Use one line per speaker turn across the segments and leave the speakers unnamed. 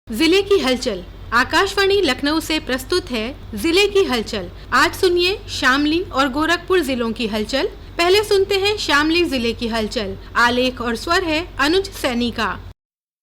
जिले की हलचल। आकाशवाणी लखनऊ से प्रस्तुत है जिले की हलचल। आज सुनिए शामली और गोरखपुर जिलों की हलचल। पहले सुनते हैं शामली जिले की हलचल। आलेख और स्वर है अनुज सैनी का।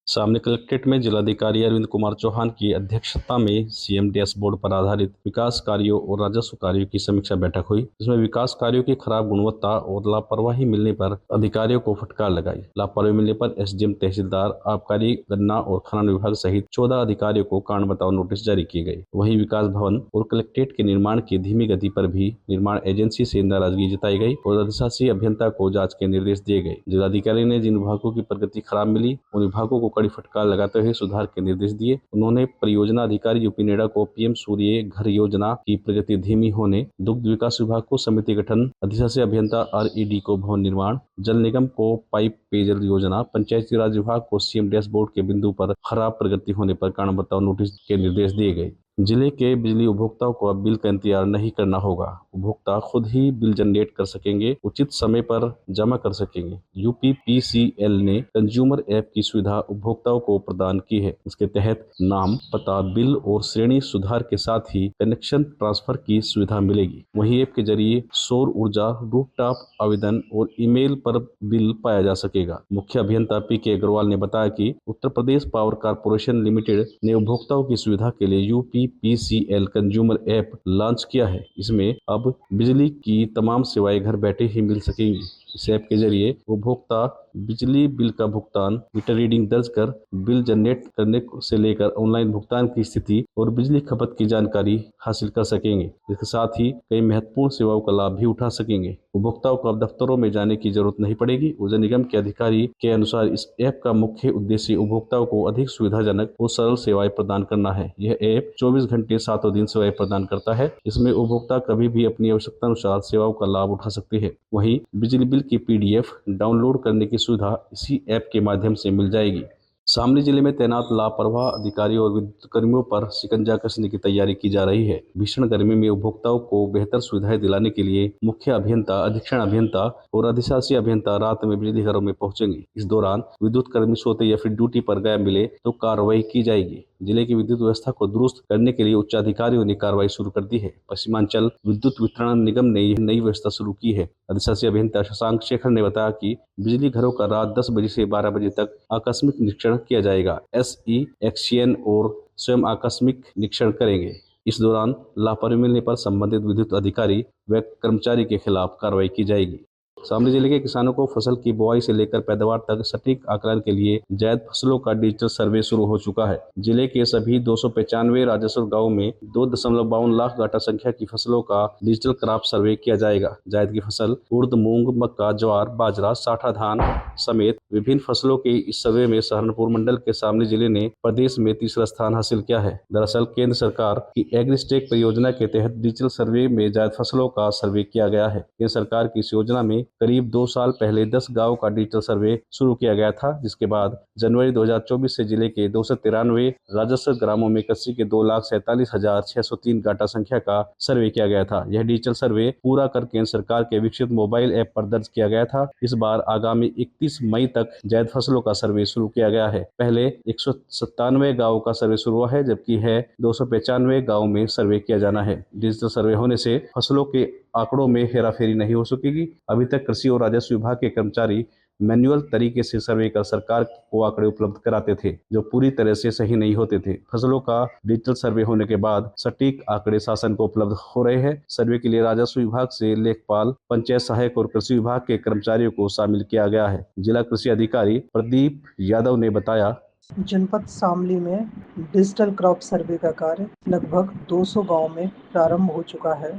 शामली कलेक्ट्रेट में जिलाधिकारी अरविंद कुमार चौहान की अध्यक्षता में सीएम डैशबोर्ड पर आधारित विकास कार्यों और राजस्व कार्यों की समीक्षा बैठक हुई, जिसमें विकास कार्यों की खराब गुणवत्ता और लापरवाही मिलने पर अधिकारियों को फटकार लगाई। लापरवाही मिलने पर एसडीएम, तहसीलदार, आबकारी, गन्ना और खनन विभाग सहित 14 अधिकारियों को कारण बताओ नोटिस जारी किए गए। वहीं विकास भवन और कलेक्ट्रेट के निर्माण की धीमी गति पर भी निर्माण एजेंसी से नाराजगी जताई गई और अधिशासी अभियंता को जाँच के निर्देश दिए गए। जिलाधिकारी ने जिन विभागों की प्रगति खराब मिली उन विभागों को कड़ी फटकार लगाते हुए सुधार के निर्देश दिए। उन्होंने परियोजना अधिकारी यूपी नेडा को पीएम सूर्य घर योजना की प्रगति धीमी होने, दुग्ध विकास विभाग को समिति गठन, अधिशासी अभियंता आरईडी को भवन निर्माण, जल निगम को पाइप पेयजल योजना, पंचायती राज विभाग को सीएम डैशबोर्ड के बिंदु पर खराब प्रगति होने पर कारण बताओ नोटिस के निर्देश दिए गए। जिले के बिजली उपभोक्ताओं को अब बिल का इंतजार नहीं करना होगा। उपभोक्ता खुद ही बिल जनरेट कर सकेंगे, उचित समय पर जमा कर सकेंगे। यूपीपीसीएल ने कंज्यूमर ऐप की सुविधा उपभोक्ताओं को प्रदान की है। इसके तहत नाम, पता, बिल और श्रेणी सुधार के साथ ही कनेक्शन ट्रांसफर की सुविधा मिलेगी। वहीं ऐप के जरिए सौर ऊर्जा, रूफटॉप आवेदन और ईमेल पर बिल पाया जा सकेगा। मुख्य अभियंता पीके अग्रवाल ने बताया कि Uttar Pradesh power corporation limited ने उपभोक्ताओं की सुविधा के लिए यूपीपीसीएल कंज्यूमर ऐप लॉन्च किया है। इसमें अब बिजली की तमाम सेवाएं घर बैठे ही मिल सकेंगी। इस ऐप के जरिए उपभोक्ता बिजली बिल का भुगतान, मीटर रीडिंग दर्ज कर बिल जनरेट करने से लेकर ऑनलाइन भुगतान की स्थिति और बिजली खपत की जानकारी हासिल कर सकेंगे। इसके साथ ही कई महत्वपूर्ण सेवाओं का लाभ भी उठा सकेंगे। उपभोक्ताओं को अब दफ्तरों में जाने की जरूरत नहीं पड़ेगी। ऊर्जा निगम के अधिकारी के अनुसार इस ऐप का मुख्य उद्देश्य उपभोक्ताओं को अधिक सुविधाजनक और सरल सेवाएं प्रदान करना है। यह ऐप 24 घंटे 7 दिन सेवाएं प्रदान करता है। इसमें उपभोक्ता कभी भी अपनी आवश्यकता अनुसार सेवाओं का लाभ उठा सकते हैं। वहीं बिजली बिल की पीडीएफ डाउनलोड करने की सुविधा इसी ऐप के माध्यम से मिल जाएगी। शामली जिले में तैनात लापरवाह अधिकारियों और विद्युत कर्मियों पर शिकंजा कसने की तैयारी की जा रही है। भीषण गर्मी में उपभोक्ताओं को बेहतर सुविधाएं दिलाने के लिए मुख्य अभियंता, अधीक्षण अभियंता और अधिशासी अभियंता रात में बिजली घरों में पहुंचेंगे। इस दौरान विद्युत कर्मी सोते या फिर ड्यूटी पर गायब मिले तो कार्रवाई की जाएगी। जिले की विद्युत व्यवस्था को दुरुस्त करने के लिए उच्चाधिकारियों ने कार्रवाई शुरू कर दी है। पश्चिमांचल विद्युत वितरण निगम ने यह नई व्यवस्था शुरू की है। अधिशासी अभियंता शशांक शेखर ने बताया कि बिजली घरों का रात 10 बजे से 12 बजे तक आकस्मिक निरीक्षण किया जाएगा। एसई, एक्सईएन और स्वयं आकस्मिक निरीक्षण करेंगे। इस दौरान लापरवाही मिलने पर संबंधित विद्युत अधिकारी व कर्मचारी के खिलाफ कार्रवाई की जाएगी। शामली जिले के किसानों को फसल की बुआई से लेकर पैदावार तक सटीक आकलन के लिए जायद फसलों का डिजिटल सर्वे शुरू हो चुका है। जिले के सभी 295 राजस्व गाँव में 2.52 लाख गाटा संख्या की फसलों का डिजिटल क्रॉप सर्वे किया जाएगा। जायद की फसल उर्द, मूंग, मक्का, ज्वार, बाजरा, साठा धान समेत विभिन्न फसलों के इस सर्वे में सहारनपुर मंडल के शामली जिले ने प्रदेश में तीसरा स्थान हासिल किया है। दरअसल केंद्र सरकार की एग्रीस्टेक परियोजना के तहत डिजिटल सर्वे में जायद फसलों का सर्वे किया गया है। केंद्र सरकार की इस योजना में करीब 2 साल पहले 10 गांव का डिजिटल सर्वे शुरू किया गया था, जिसके बाद जनवरी 2024 से जिले के 293 राजस्व ग्रामों में कृषि के 2,47,603 गाटा संख्या का सर्वे किया गया था। यह डिजिटल सर्वे पूरा कर केंद्र सरकार के विकसित मोबाइल ऐप पर दर्ज किया गया था। इस बार आगामी 31 मई तक जायद फसलों का सर्वे शुरू किया गया है। पहले 197 गाँव का सर्वे शुरू हुआ है, जबकि है 295 गाँव में सर्वे किया जाना है। डिजिटल सर्वे होने से फसलों के आंकड़ों में हेराफेरी नहीं हो सकेगी। अभी तक कृषि और राजस्व विभाग के कर्मचारी मैन्युअल तरीके से सर्वे कर सरकार को आंकड़े उपलब्ध कराते थे, जो पूरी तरह से सही नहीं होते थे। फसलों का डिजिटल सर्वे होने के बाद सटीक आंकड़े शासन को उपलब्ध हो रहे हैं। सर्वे के लिए राजस्व विभाग से लेखपाल, पंचायत सहायक और कृषि विभाग के कर्मचारियों को शामिल किया गया है। जिला कृषि अधिकारी प्रदीप यादव ने बताया,
जनपद शामली में डिजिटल क्रॉप सर्वे का कार्य लगभग 200 गांव में प्रारंभ हो चुका है।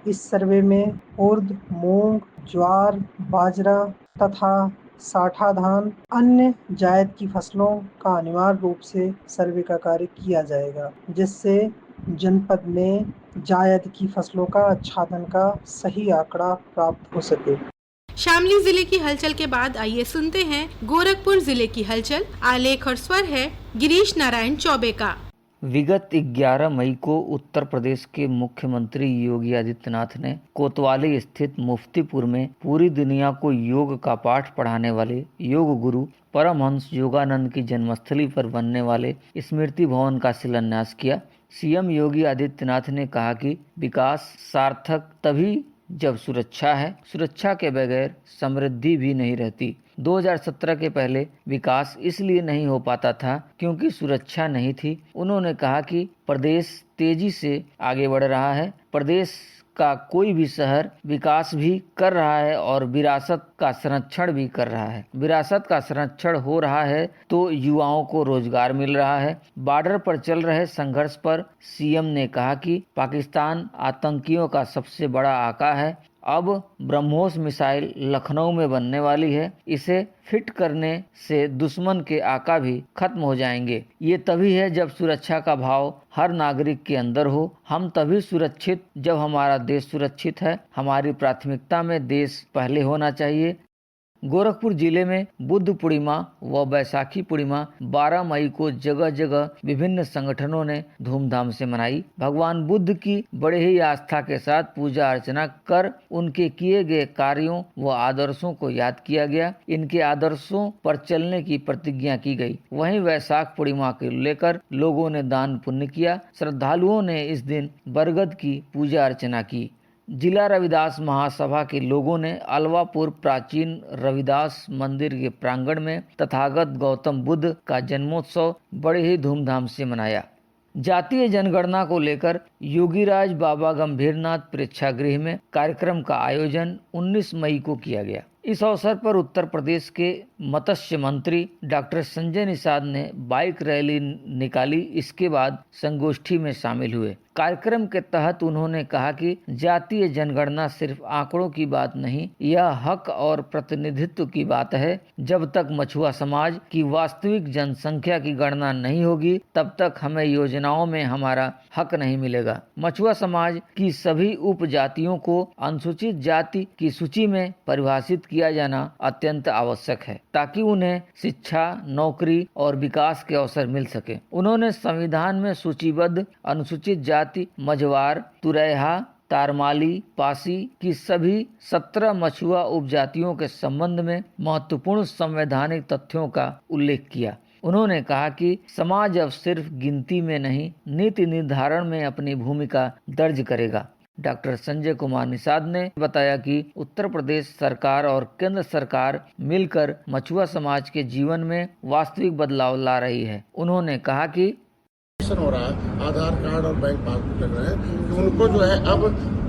इस सर्वे में उर्द, मूंग, ज्वार, बाजरा तथा साठा धान, अन्य जायद की फसलों का अनिवार्य रूप से सर्वे का कार्य किया जाएगा, जिससे जनपद में जायद की फसलों का आच्छादन का सही आंकड़ा प्राप्त हो सके।
शामली जिले की हलचल के बाद आइए सुनते हैं गोरखपुर जिले की हलचल। आलेख और स्वर है गिरीश नारायण चौबे का।
विगत 11 मई को उत्तर प्रदेश के मुख्यमंत्री योगी आदित्यनाथ ने कोतवाली स्थित मुफ्तीपुर में पूरी दुनिया को योग का पाठ पढ़ाने वाले योग गुरु परमहंस योगानंद की जन्मस्थली पर बनने वाले स्मृति भवन का शिलान्यास किया। सीएम योगी आदित्यनाथ ने कहा कि विकास सार्थक तभी जब सुरक्षा है, सुरक्षा के बगैर समृद्धि भी नहीं रहती। 2017 के पहले विकास इसलिए नहीं हो पाता था क्योंकि सुरक्षा नहीं थी। उन्होंने कहा कि प्रदेश तेजी से आगे बढ़ रहा है। प्रदेश का कोई भी शहर विकास भी कर रहा है और विरासत का संरक्षण भी कर रहा है। विरासत का संरक्षण हो रहा है तो युवाओं को रोजगार मिल रहा है। बॉर्डर पर चल रहे संघर्ष पर सीएम ने कहा कि पाकिस्तान आतंकियों का सबसे बड़ा आका है। अब ब्रह्मोस मिसाइल लखनऊ में बनने वाली है। इसे फिट करने से दुश्मन के आका भी खत्म हो जाएंगे। ये तभी है जब सुरक्षा का भाव हर नागरिक के अंदर हो। हम तभी सुरक्षित जब हमारा देश सुरक्षित है। हमारी प्राथमिकता में देश पहले होना चाहिए। गोरखपुर जिले में बुद्ध पूर्णिमा व बैसाखी पूर्णिमा 12 मई को जगह जगह विभिन्न संगठनों ने धूमधाम से मनाई। भगवान बुद्ध की बड़े ही आस्था के साथ पूजा अर्चना कर उनके किए गए कार्यों व आदर्शों को याद किया गया। इनके आदर्शों पर चलने की प्रतिज्ञा की गई। वहीं वैशाख पूर्णिमा को लेकर लोगों ने दान पुण्य किया। श्रद्धालुओं ने इस दिन बरगद की पूजा अर्चना की। जिला रविदास महासभा के लोगों ने अलवापुर प्राचीन रविदास मंदिर के प्रांगण में तथागत गौतम बुद्ध का जन्मोत्सव बड़े ही धूमधाम से मनाया। जातीय जनगणना को लेकर योगीराज बाबा गंभीरनाथ प्रेक्षागृह में कार्यक्रम का आयोजन 19 मई को किया गया। इस अवसर पर उत्तर प्रदेश के मत्स्य मंत्री डॉक्टर संजय निषाद ने बाइक रैली निकाली। इसके बाद संगोष्ठी में शामिल हुए। कार्यक्रम के तहत उन्होंने कहा कि जातीय जनगणना सिर्फ आंकड़ों की बात नहीं, यह हक और प्रतिनिधित्व की बात है। जब तक मछुआ समाज की वास्तविक जनसंख्या की गणना नहीं होगी तब तक हमें योजनाओं में हमारा हक नहीं मिलेगा। मछुआ समाज की सभी उपजातियों को अनुसूचित जाति की सूची में परिभाषित किया जाना अत्यंत आवश्यक है ताकि उन्हें शिक्षा, नौकरी और विकास के अवसर मिल सके। उन्होंने संविधान में सूचीबद्ध अनुसूचित जाति मझवार, तुरैहा, तारमाली, पासी की सभी 17 मछुआ उपजातियों के संबंध में महत्वपूर्ण संवैधानिक तथ्यों का उल्लेख किया। उन्होंने कहा कि समाज अब सिर्फ गिनती में नहीं, नीति निर्धारण में अपनी भूमिका दर्ज करेगा। डॉक्टर संजय कुमार निषाद ने बताया कि उत्तर प्रदेश सरकार और केंद्र सरकार मिलकर मछुआ समाज के जीवन में वास्तविक बदलाव ला रही है। उन्होंने कहा कि
हो रहा है, आधार कार्ड और बैंक पासबुक लग रहे हैं कि उनको जो है अब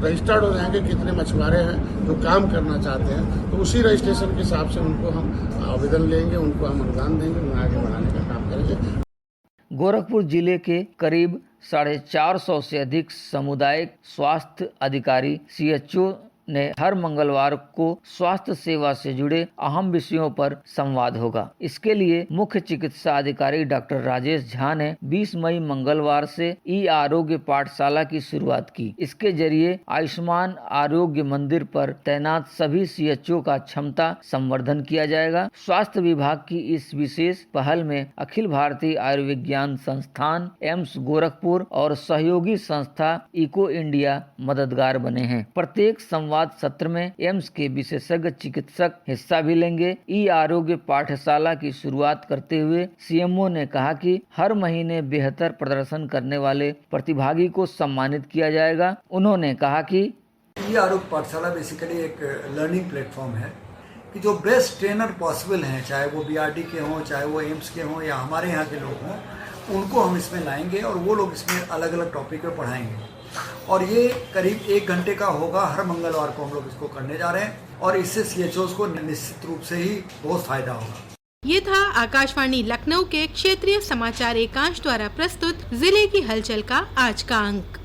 रजिस्टर्ड हो जाएंगे कितने मछुआरे हैं जो काम करना चाहते हैं, तो उसी रजिस्ट्रेशन के हिसाब से उनको हम आवेदन लेंगे, उनको हम अनुदान देंगे, उन्हें आगे बढ़ाने का काम करेंगे।
गोरखपुर जिले के करीब 450 से अधिक सामुदायिक स्वास्थ्य अधिकारी CHO ने हर मंगलवार को स्वास्थ्य सेवा से जुड़े अहम विषयों पर संवाद होगा। इसके लिए मुख्य चिकित्सा अधिकारी डॉक्टर राजेश झा ने 20 मई मंगलवार से ई-आरोग्य पाठशाला की शुरुआत की। इसके जरिए आयुष्मान आरोग्य मंदिर पर तैनात सभी CHO का क्षमता संवर्धन किया जाएगा। स्वास्थ्य विभाग की इस विशेष पहल में अखिल भारतीय आयुर्विज्ञान संस्थान, एम्स गोरखपुर और सहयोगी संस्था इको इंडिया मददगार बने हैं। प्रत्येक संवाद सत्र में एम्स के विशेषज्ञ चिकित्सक हिस्सा भी लेंगे। ई-आरोग्य पाठशाला की शुरुआत करते हुए CMO ने कहा कि हर महीने बेहतर प्रदर्शन करने वाले प्रतिभागी को सम्मानित किया जाएगा। उन्होंने कहा कि
ई-आरोग्य पाठशाला बेसिकली एक लर्निंग प्लेटफॉर्म है कि जो बेस्ट ट्रेनर पॉसिबल हैं, चाहे वो BRD के हों, चाहे वो एम्स के हों या हमारे यहाँ के लोग हों, उनको हम इसमें लाएंगे और वो लोग इसमें अलग अलग टॉपिक पे पढ़ाएंगे। और ये करीब 1 घंटे का होगा। हर मंगलवार को हम लोग इसको करने जा रहे हैं और इससे CHOs को निश्चित रूप से ही बहुत फायदा होगा।
ये था आकाशवाणी लखनऊ के क्षेत्रीय समाचार एकांश द्वारा प्रस्तुत जिले की हलचल का आज का अंक।